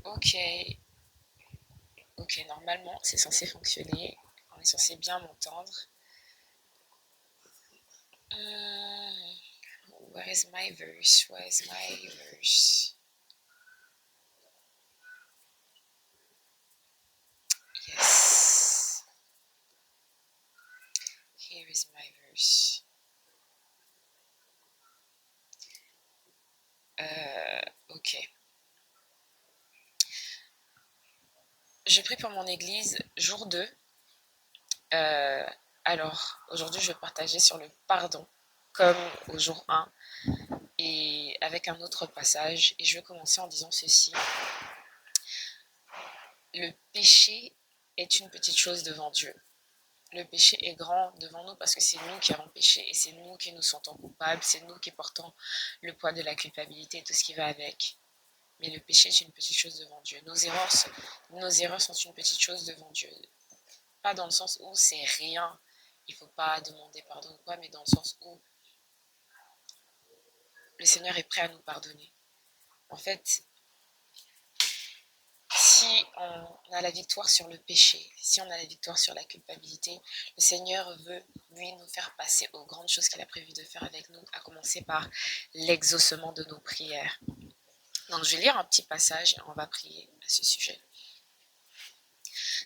Ok, ok, normalement c'est censé fonctionner. On est censé bien m'entendre. Hmm, where is my verse? Where is my verse? Yes. Here is my verse. Ok. Je prie pour mon église, jour 2. Euh, alors, aujourd'hui, je vais partager sur le pardon, comme au jour 1, et avec un autre passage. Et je vais commencer en disant ceci. Le péché est une petite chose devant Dieu. Le péché est grand devant nous parce que c'est nous qui avons péché et c'est nous qui nous sentons coupables, c'est nous qui portons le poids de la culpabilité et tout ce qui va avec. Mais le péché est une petite chose devant Dieu. Nos erreurs sont une petite chose devant Dieu. Pas dans le sens où c'est rien, il ne faut pas demander pardon ou quoi, mais dans le sens où le Seigneur est prêt à nous pardonner. En fait, si on a la victoire sur le péché, si on a la victoire sur la culpabilité, le Seigneur veut, lui, nous faire passer aux grandes choses qu'il a prévu de faire avec nous, à commencer par l'exaucement de nos prières. Donc, je vais lire un petit passage et on va prier à ce sujet.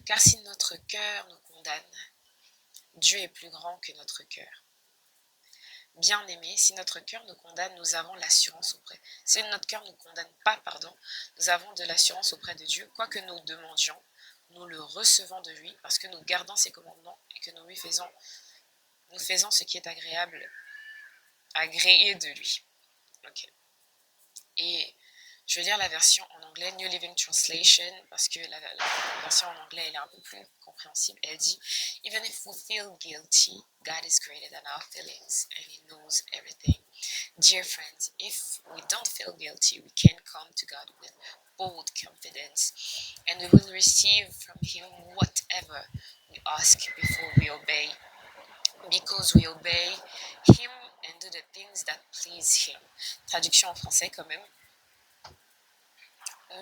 Car si notre cœur nous condamne, Dieu est plus grand que notre cœur. Bien-aimés, si notre cœur nous condamne, nous avons l'assurance auprès. Si notre cœur ne nous condamne pas, nous avons de l'assurance auprès de Dieu. Quoi que nous demandions, nous le recevons de lui parce que nous gardons ses commandements et que nous faisons ce qui est agréé de lui. Okay. Et je vais lire la version en anglais, New Living Translation, parce que la version en anglais, elle est un peu plus compréhensible. Elle dit, Even if we feel guilty, God is greater than our feelings and He knows everything. Dear friends, if we don't feel guilty, we can come to God with bold confidence and we will receive from Him whatever we ask before we obey. Because we obey Him and do the things that please Him. Traduction en français quand même.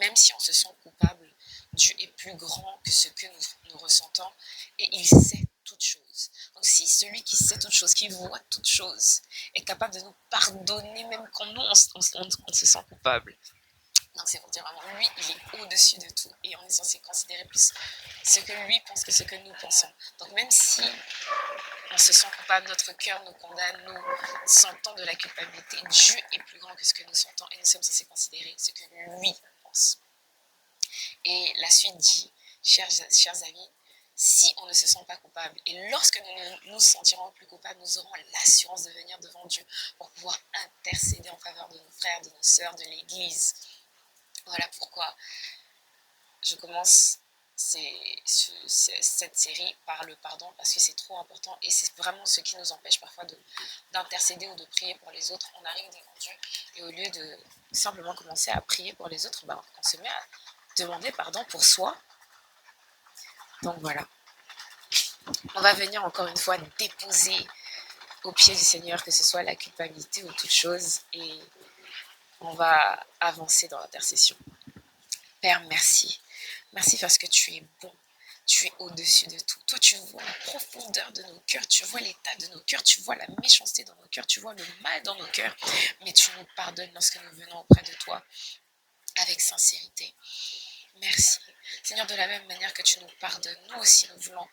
Même si on se sent coupable, Dieu est plus grand que ce que nous ressentons et il sait toutes choses. Donc si celui qui sait toutes choses, qui voit toutes choses, est capable de nous pardonner même quand nous, on se sent coupable. Donc c'est pour dire vraiment, lui, il est au-dessus de tout et on est censé considérer plus ce que lui pense que ce que nous pensons. Donc même si on se sent coupable, notre cœur nous condamne, nous sentons de la culpabilité, Dieu est plus grand que ce que nous sentons et nous sommes censés considérer ce que lui pense. Et la suite dit, chers amis, si on ne se sent pas coupable et lorsque nous nous sentirons plus coupables, nous aurons l'assurance de venir devant Dieu pour pouvoir intercéder en faveur de nos frères, de nos sœurs, de l'Église. Voilà pourquoi je commence cette série par le pardon parce que c'est trop important et c'est vraiment ce qui nous empêche parfois d'intercéder ou de prier pour les autres. On arrive devant Dieu et au lieu de simplement commencer à prier pour les autres, on se met à demander pardon pour soi. Donc voilà. On va venir encore une fois déposer au pied du Seigneur que ce soit la culpabilité ou toute chose et on va avancer dans l'intercession. Père, merci. Merci parce que tu es bon. Tu es au-dessus de tout. Toi, tu vois la profondeur de nos cœurs, tu vois l'état de nos cœurs, tu vois la méchanceté dans nos cœurs, tu vois le mal dans nos cœurs, mais tu nous pardonnes lorsque nous venons auprès de toi avec sincérité. Merci. Seigneur, de la même manière que tu nous pardonnes, nous aussi, nous voulons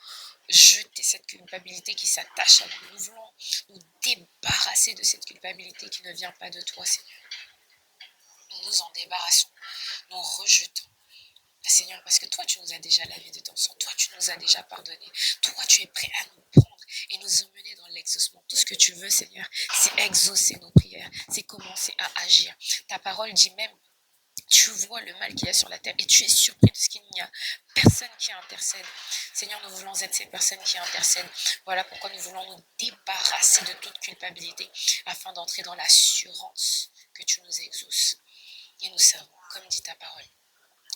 jeter cette culpabilité qui s'attache à nous. Nous voulons nous débarrasser de cette culpabilité qui ne vient pas de toi, Seigneur. Nous nous en débarrassons, nous rejetons. Seigneur, parce que toi, tu nous as déjà lavé de ton sang. Toi, tu nous as déjà pardonné. Toi, tu es prêt à nous prendre et nous emmener dans l'exaucement. Tout ce que tu veux, Seigneur, c'est exaucer nos prières. C'est commencer à agir. Ta parole dit même, tu vois le mal qu'il y a sur la terre et tu es surpris de ce qu'il n'y a personne qui intercède. Seigneur, nous voulons être ces personnes qui intercèdent. Voilà pourquoi nous voulons nous débarrasser de toute culpabilité afin d'entrer dans l'assurance que tu nous exauces. Et nous savons, comme dit ta parole,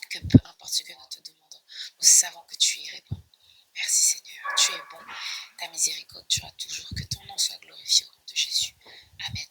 que peu importe ce que nous te demandons, nous savons que tu y réponds. Merci Seigneur, tu es bon, ta miséricorde durera toujours, que ton nom soit glorifié au nom de Jésus. Amen.